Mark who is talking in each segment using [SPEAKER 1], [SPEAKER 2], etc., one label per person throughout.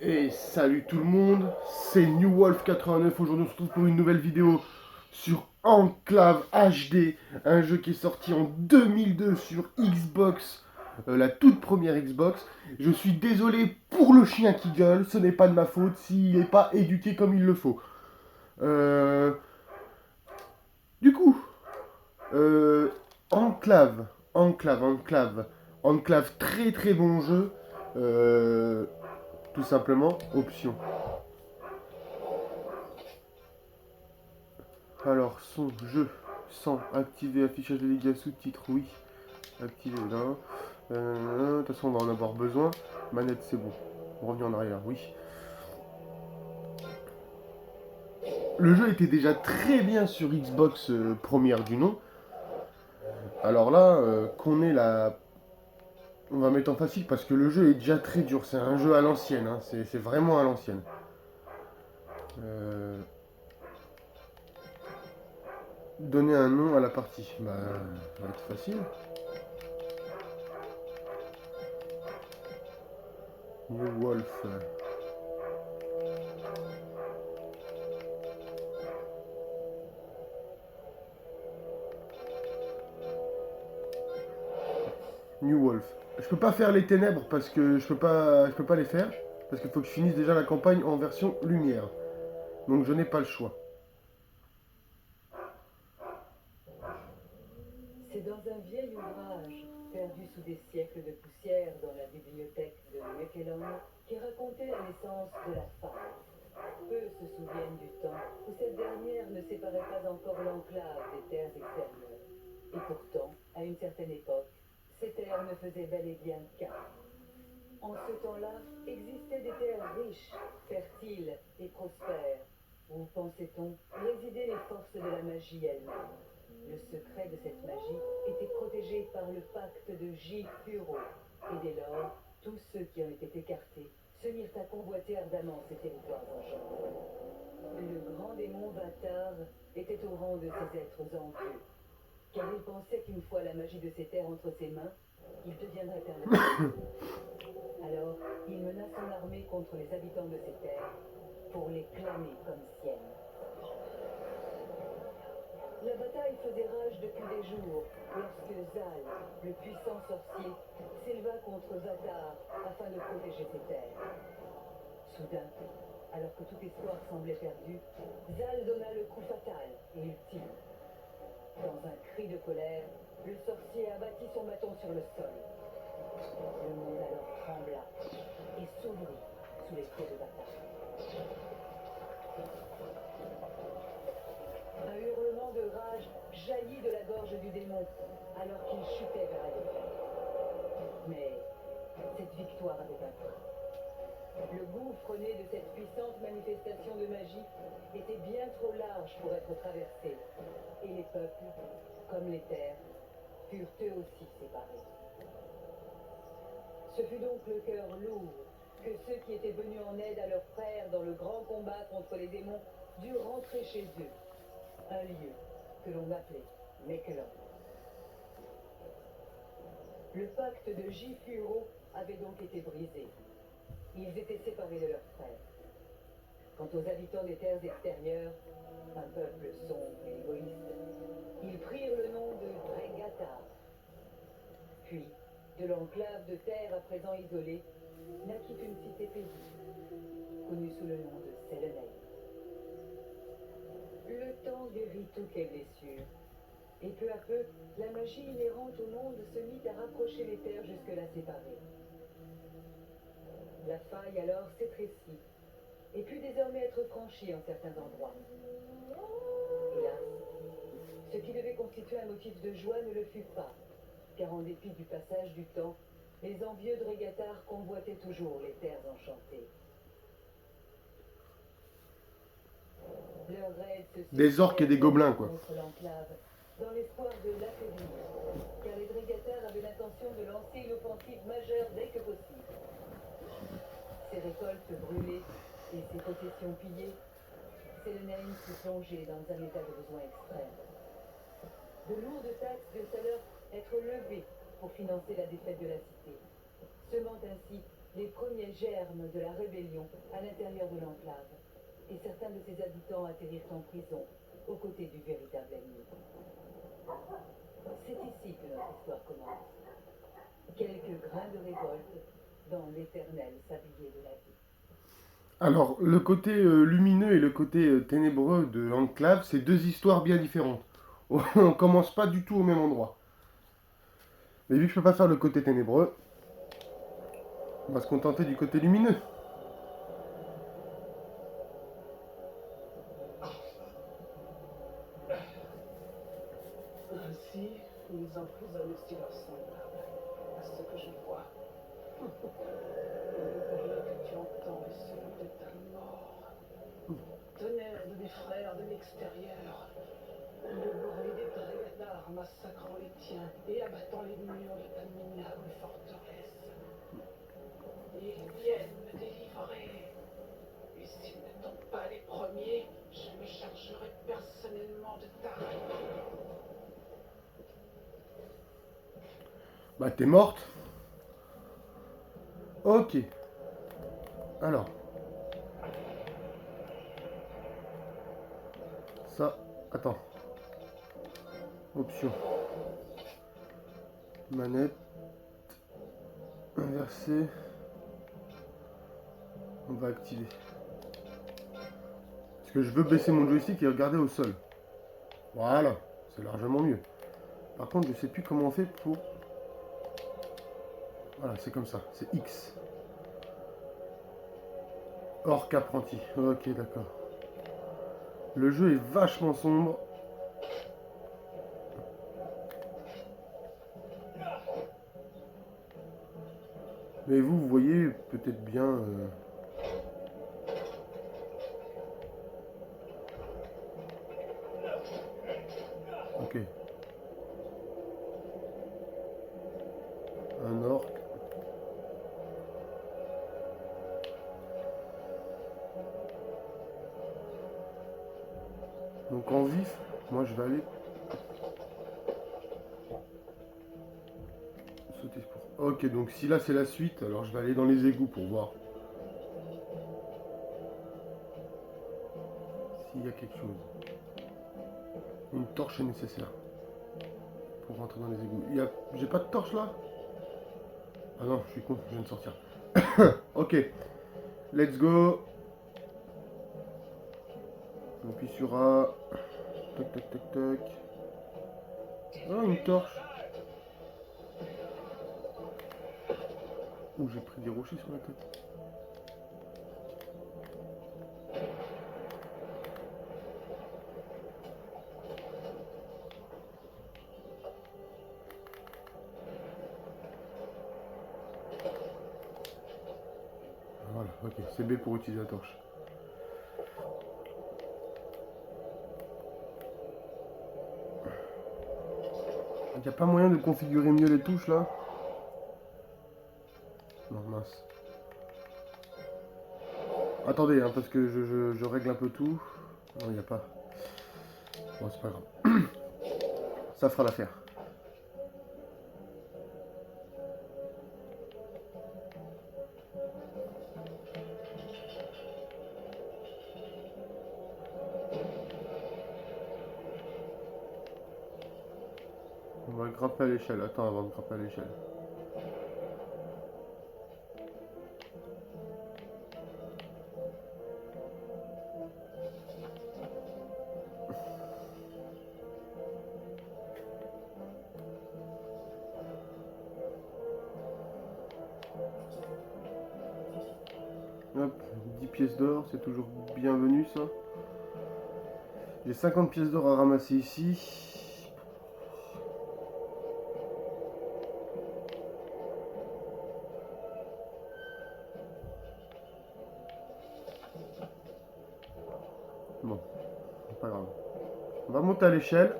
[SPEAKER 1] Et salut tout le monde, c'est New Wolf 89. Aujourd'hui on se retrouve pour une nouvelle vidéo sur Enclave HD, un jeu qui est sorti en 2002 sur Xbox, la toute première Xbox. Je suis désolé pour le chien qui gueule, ce n'est pas de ma faute s'il n'est pas éduqué comme il le faut. Euh, du coup, euh, Enclave, Enclave, très très bon jeu. Euh, Tout simplement, option. Alors, son, jeu, sans, activer, affichage de dégâts, sous-titres, oui. Activer, là. De toute façon, on va en avoir besoin. Manette, c'est bon. On revient en arrière, oui. Le jeu était déjà très bien sur Xbox première du nom. Alors là, qu'on ait la... On va mettre en facile parce que le jeu est déjà très dur. C'est un jeu à l'ancienne, hein. C'est vraiment à l'ancienne. Euh, Donner un nom à la partie. Bah, ça va être facile. New Wolf. New Wolf. Je peux pas faire les ténèbres parce que je peux pas les faire parce qu'il faut que je finisse déjà la campagne en version lumière. Donc je n'ai pas le choix.
[SPEAKER 2] C'est dans un vieil ouvrage, perdu sous des siècles de poussière dans la bibliothèque de Miquelon, qui racontait la naissance de la femme. Peu se souviennent du temps où cette dernière ne séparait pas encore l'enclave des terres extérieures. Et pourtant, à une certaine époque, ces terres ne faisaient bel et bien qu'un. En ce temps-là, existaient des terres riches, fertiles et prospères, où, pensait-on, résidaient les forces de la magie elle-même. Le secret de cette magie était protégé par le pacte de J-Furo, et dès lors, tous ceux qui en étaient écartés se mirent à convoiter ardemment ces territoires enchantés. Le grand démon Vatar était au rang de ces êtres envieux, car il pensait qu'une fois la magie de ces terres entre ses mains, il deviendrait permanent. Alors, il mena son armée contre les habitants de ces terres pour les clamer comme siennes. La bataille faisait rage depuis des jours, lorsque Zal, le puissant sorcier, s'éleva contre Vatar afin de protéger ses terres. Soudain, alors que tout espoir semblait perdu, Zal donna le coup fatal et ultime. Dans un cri de colère, le sorcier abattit son bâton sur le sol. Le monde alors trembla et s'ouvrit sous les pieds de Vatar. Un hurlement de rage jaillit de la gorge du démon, alors qu'il chutait vers la défaite. Mais cette victoire avait un prix. Le gouffre né de cette puissante manifestation de magie était bien trop large pour être traversé, et les peuples, comme les terres, furent eux aussi séparés. Ce fut donc le cœur lourd que ceux qui étaient venus en aide à leurs frères dans le grand combat contre les démons durent rentrer chez eux, un lieu que l'on appelait Mekelon. Le pacte de J-Furo avait donc été brisé. Ils étaient séparés de leurs frères. Quant aux habitants des terres extérieures, un peuple sombre et égoïste, ils prirent le nom de Dregatar. Puis, de l'enclave de terre à présent isolée, naquit une cité paisible, connue sous le nom de Selenaï. Le temps guérit toutes les blessures, et peu à peu, la magie inhérente au monde se mit à rapprocher les terres jusque-là séparées. La faille alors s'étrécit, et put désormais être franchie en certains endroits. Hélas, ce qui devait constituer un motif de joie ne le fut pas, car en dépit du passage du temps, les envieux de Régatar convoitaient toujours les terres enchantées. Leur raid se
[SPEAKER 1] Des orques et
[SPEAKER 2] succédèrent
[SPEAKER 1] des
[SPEAKER 2] peu à
[SPEAKER 1] gobelins,
[SPEAKER 2] peu
[SPEAKER 1] quoi.
[SPEAKER 2] contre l'enclave, dans l'espoir de l'affaiblir, car les Drégatars avaient l'intention de lancer une offensive majeure dès que possible. Ses récoltes brûlées et ses possessions pillées, Selenaïm fut plongée dans un état de besoin extrême. De lourdes taxes durent alors être levées pour financer la défaite de la cité, semant ainsi les premiers germes de la rébellion à l'intérieur de l'enclave. Et certains de ses habitants atterrirent en prison, aux côtés du véritable ennemi. C'est ici que notre histoire commence. Quelques grains de révolte dans l'éternel sablier de la vie.
[SPEAKER 1] Alors, le côté lumineux et le côté ténébreux de Enclave, c'est deux histoires bien différentes. On commence pas du tout au même endroit. Mais vu que je peux pas faire le côté ténébreux, on va se contenter du côté lumineux.
[SPEAKER 3] Ainsi, ils emprisonnent aussi leurs semblables, à ce que je vois. Le bruit que tu entends est celui de ta mort. Tonnerre de mes frères de l'extérieur. Le bruit des drégadars massacrant les tiens et abattant les murs de ta minable forteresse. Ils viennent me délivrer. Et s'ils ne tombent pas les premiers, je me chargerai personnellement de t'arrêter.
[SPEAKER 1] Bah, t'es morte. Ok. Alors. Ça. Attends. Option. Manette. Inverser. On va activer. Parce que je veux baisser mon joystick et regarder au sol. Voilà. C'est largement mieux. Par contre, je sais plus comment on fait pour... Voilà, c'est comme ça. C'est X. Orc apprenti. Ok, d'accord. Le jeu est vachement sombre. Mais vous voyez peut-être bien... Ok. Un orc. Donc en vif, moi je vais aller sauter pour... Ok, donc si là c'est la suite, alors je vais aller dans les égouts pour voir s'il y a quelque chose. Une torche est nécessaire pour rentrer dans les égouts. J'ai pas de torche là? Ah non, je suis con, je viens de sortir. Ok, let's go. On appuie sur A. Tac, tac, tac, tac. Ah, une torche. Ouh, j'ai pris des rochers sur la tête. Voilà, ok, c'est B pour utiliser la torche. Il n'y a pas moyen de configurer mieux les touches là? Non, mince. Attendez, hein, parce que je règle un peu tout. Non, il n'y a pas. Bon, c'est pas grave. Ça fera l'affaire. On va grimper à l'échelle. Attends, avant de grimper à l'échelle. Hop, 10 pièces d'or, c'est toujours bienvenu ça. J'ai 50 pièces d'or à ramasser ici. Bon, c'est pas grave. On va monter à l'échelle.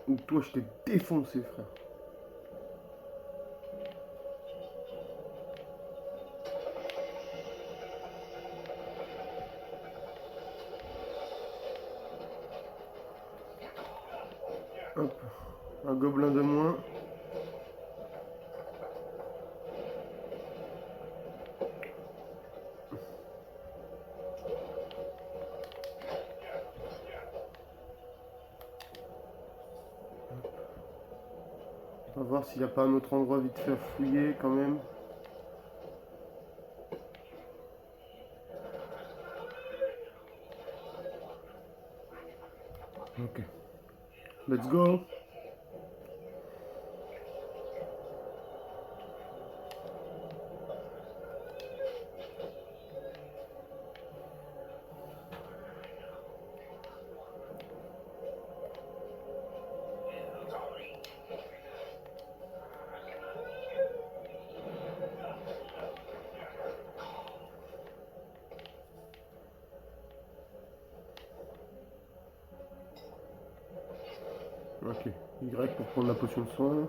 [SPEAKER 1] Ou toi, je t'ai défoncé, frère. Hop, un gobelin de moins. On va voir s'il n'y a pas un autre endroit vite fait à fouiller quand même. Ok. Let's go. Ok. Y pour prendre la potion de soin.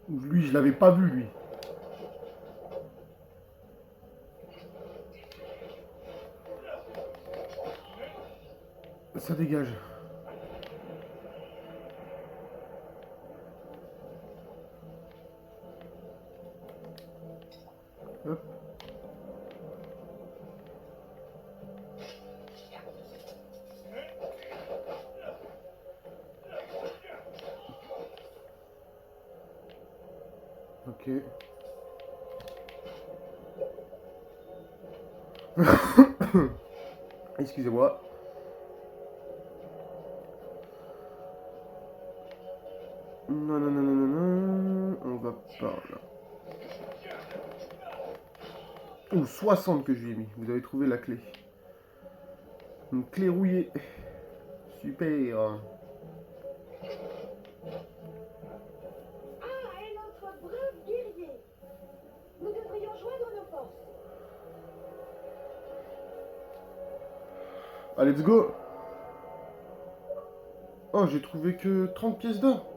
[SPEAKER 1] Lui, je l'avais pas vu, lui. Ça dégage. Hop. Ok. Excusez-moi. Non, non, non, non, non, non. On va par là. Oh, 60 que je lui ai mis. Vous avez trouvé la clé. Une clé rouillée. Super.
[SPEAKER 2] Ah, et notre brave guerrier. Nous devrions joindre nos forces.
[SPEAKER 1] Allez, let's go. Oh, j'ai trouvé que 30 pièces d'or.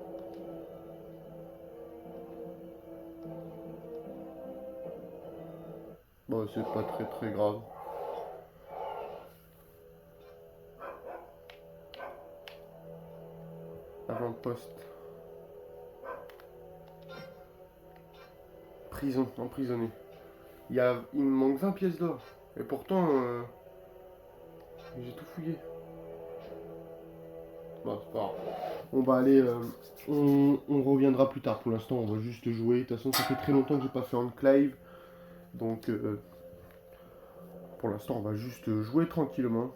[SPEAKER 1] Bon, c'est pas très très grave. Avant-poste. Prison, emprisonné. Il me manque 20 pièces d'or. Et pourtant, j'ai tout fouillé. Bon, c'est pas grave. On va aller... on reviendra plus tard. Pour l'instant, on va juste jouer. De toute façon, ça fait très longtemps que j'ai pas fait Enclave. Donc, pour l'instant, on va juste jouer tranquillement.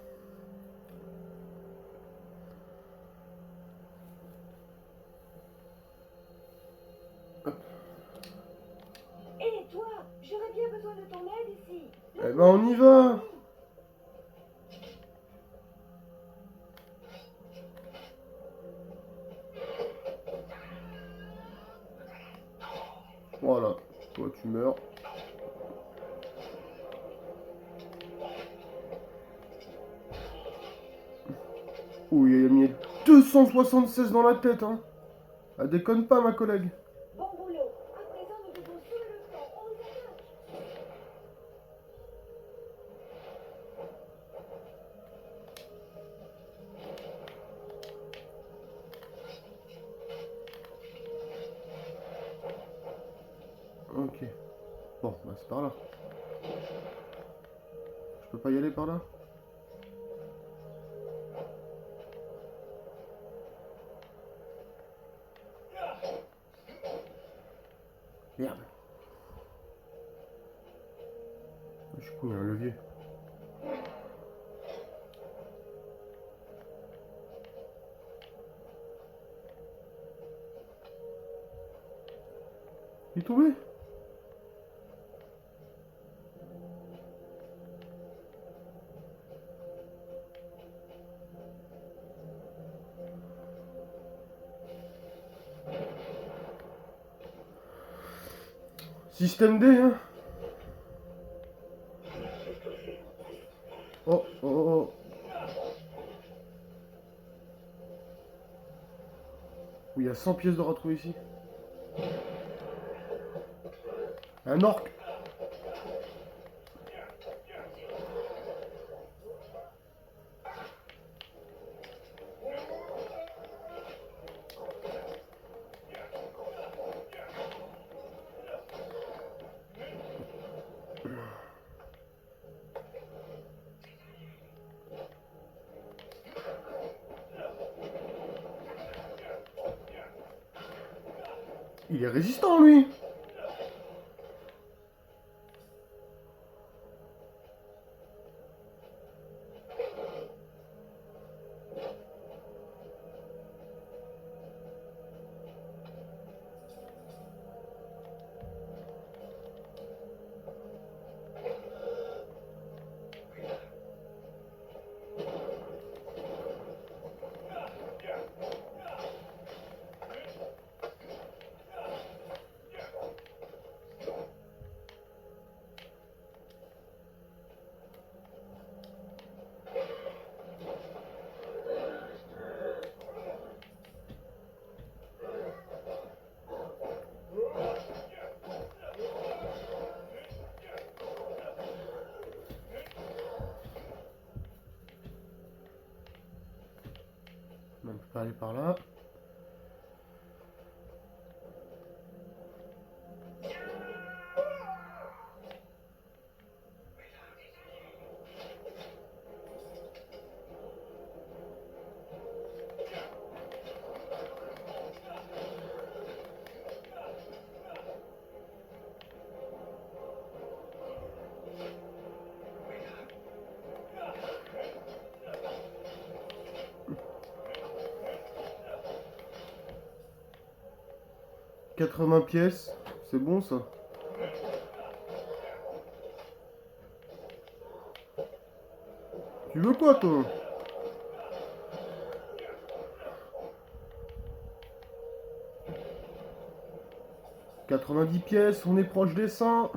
[SPEAKER 2] Et toi, j'aurais bien besoin de ton aide ici.
[SPEAKER 1] Eh ben, on y va. Voilà. Toi, tu meurs. Ouh, il a mis 276 dans la tête, hein. Ah, déconne pas, ma collègue.
[SPEAKER 2] Bon boulot. À présent, nous devons sauver le camp. On les attaque.
[SPEAKER 1] Ok. Bon, bah c'est par là. Je peux pas y aller par là? Merde. Je suis con, il y a un levier. Il est tombé? Système D, hein? Oh, oh, oh. Oui, il y a 100 pièces d'or à trouver ici. Un orc. Il est résistant, lui. On peut pas aller par là. « 80 pièces, c'est bon ça. Tu veux quoi toi? « 90 pièces, on est proche des 100.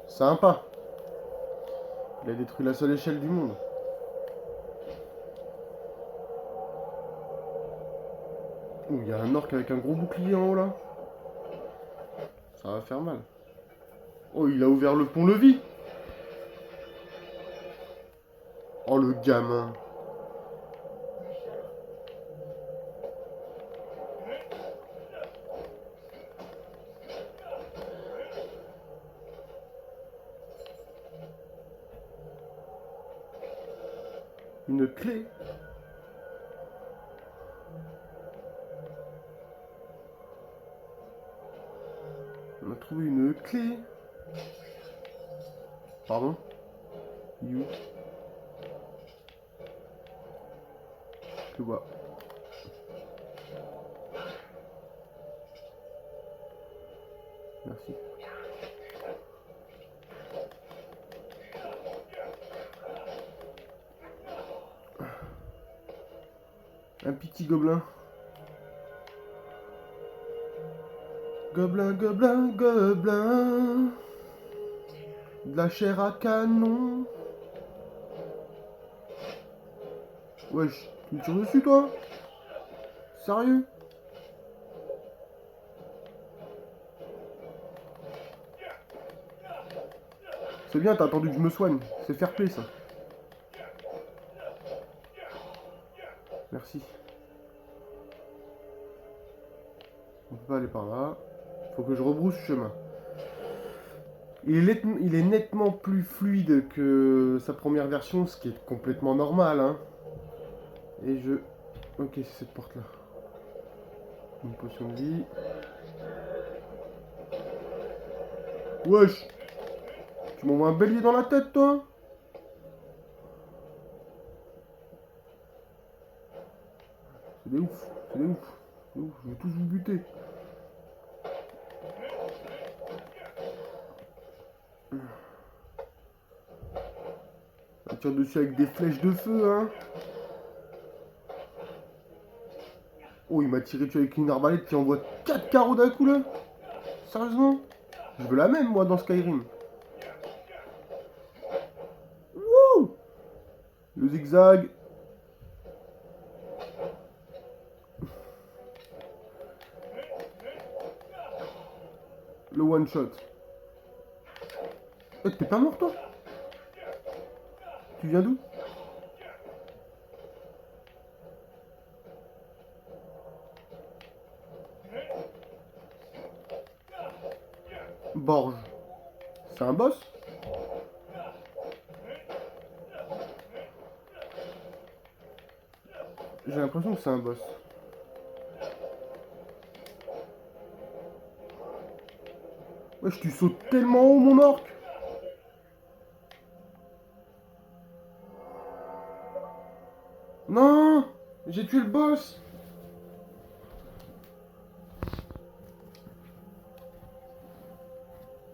[SPEAKER 1] Sympa. Il a détruit la seule échelle du monde. Oh, il y a un orc avec un gros bouclier en haut là. Ça va faire mal. Oh, il a ouvert le pont-levis. Oh, le gamin. Une clé. On a trouvé une clé. Pardon? You. Je vois. Merci. Un petit gobelin. Gobelin, gobelin, gobelin. De la chair à canon. Wesh, tu me tires dessus toi? Sérieux? C'est bien, t'as attendu que je me soigne. C'est fair play ça. Merci. On peut pas aller par là. Faut que je rebrousse chemin. Il est nettement plus fluide que sa première version, ce qui est complètement normal. Hein. Et je... Ok, c'est cette porte-là. Une potion de vie. Wesh! Tu m'envoies un bélier dans la tête, toi? C'est des ouf, c'est des ouf, c'est ouf, je vais tous vous buter. On tire dessus avec des flèches de feu, hein. Oh, il m'a tiré dessus avec une arbalète qui envoie 4 carreaux d'un coup, là. Sérieusement? Je veux la même, moi, dans Skyrim. Wouh! Le zigzag. le one shot. T'es pas mort toi? Tu viens d'où? Borge. C'est un boss? J'ai l'impression que c'est un boss. Wesh, tu sautes tellement haut, mon orc! Non! J'ai tué le boss!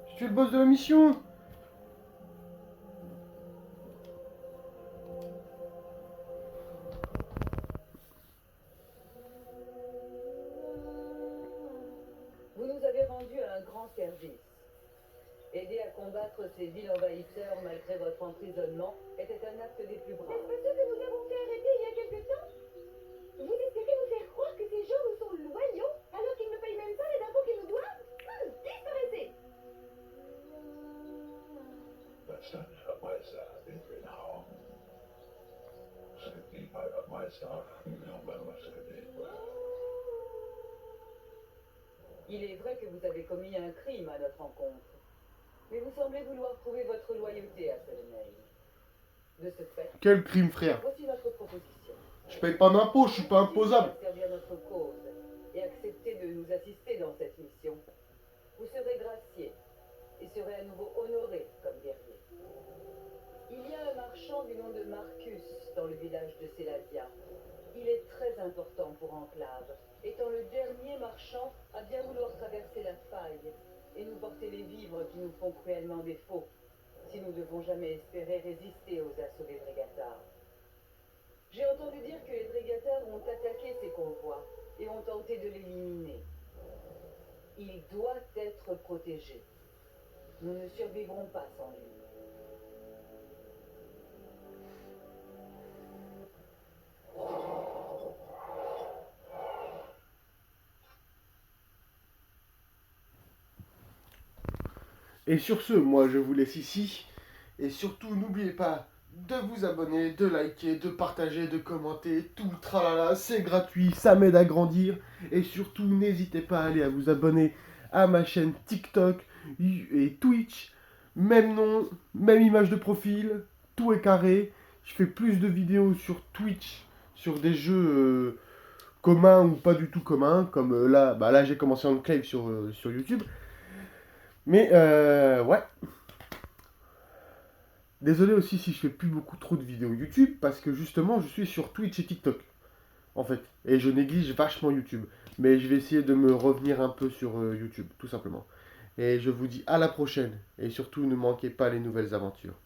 [SPEAKER 1] J'ai tué le boss de la mission!
[SPEAKER 2] Vous nous avez rendu un grand service. Aider à combattre ces villes envahisseurs malgré votre emprisonnement était un acte des plus braves.
[SPEAKER 4] Est-ce que nous avons fait arrêter il y a quelque temps? Vous espérez nous faire croire que ces gens nous sont loyaux alors qu'ils ne payent même pas les impôts qu'ils nous doivent? Disparaissez!
[SPEAKER 2] Il est vrai que vous avez commis un crime à notre encontre. Mais vous semblez vouloir prouver votre loyauté à Selenay. De ce fait,
[SPEAKER 1] Quel crime, frère!
[SPEAKER 2] voici notre proposition.
[SPEAKER 1] Je paye pas d'impôts, je suis pas imposable!
[SPEAKER 2] Servir notre cause et accepter de nous assister dans cette mission. Vous serez gracié et serez à nouveau honoré comme guerrier. Il y a un marchand du nom de Marcus dans le village de Célasia. Il est très important pour Enclave, étant le dernier marchand à bien vouloir traverser la faille et nous porter les vivres qui nous font cruellement défaut, si nous devons jamais espérer résister aux assauts des Drégatars. J'ai entendu dire que les Drégatars ont attaqué ces convois et ont tenté de l'éliminer. Il doit être protégé. Nous ne survivrons pas sans lui.
[SPEAKER 1] Et sur ce, moi je vous laisse ici. Et surtout, n'oubliez pas de vous abonner, de liker, de partager, de commenter, tout le tralala, c'est gratuit, ça m'aide à grandir. Et surtout, n'hésitez pas à aller à vous abonner à ma chaîne TikTok et Twitch. Même nom, même image de profil, tout est carré. Je fais plus de vidéos sur Twitch, sur des jeux communs ou pas du tout communs, comme là, là j'ai commencé Enclave sur YouTube. Mais ouais. Désolé aussi si je fais plus beaucoup trop de vidéos YouTube, parce que justement je suis sur Twitch et TikTok, en fait. Et je néglige vachement YouTube. Mais je vais essayer de me revenir un peu sur YouTube, tout simplement. Et je vous dis à la prochaine. Et surtout ne manquez pas les nouvelles aventures.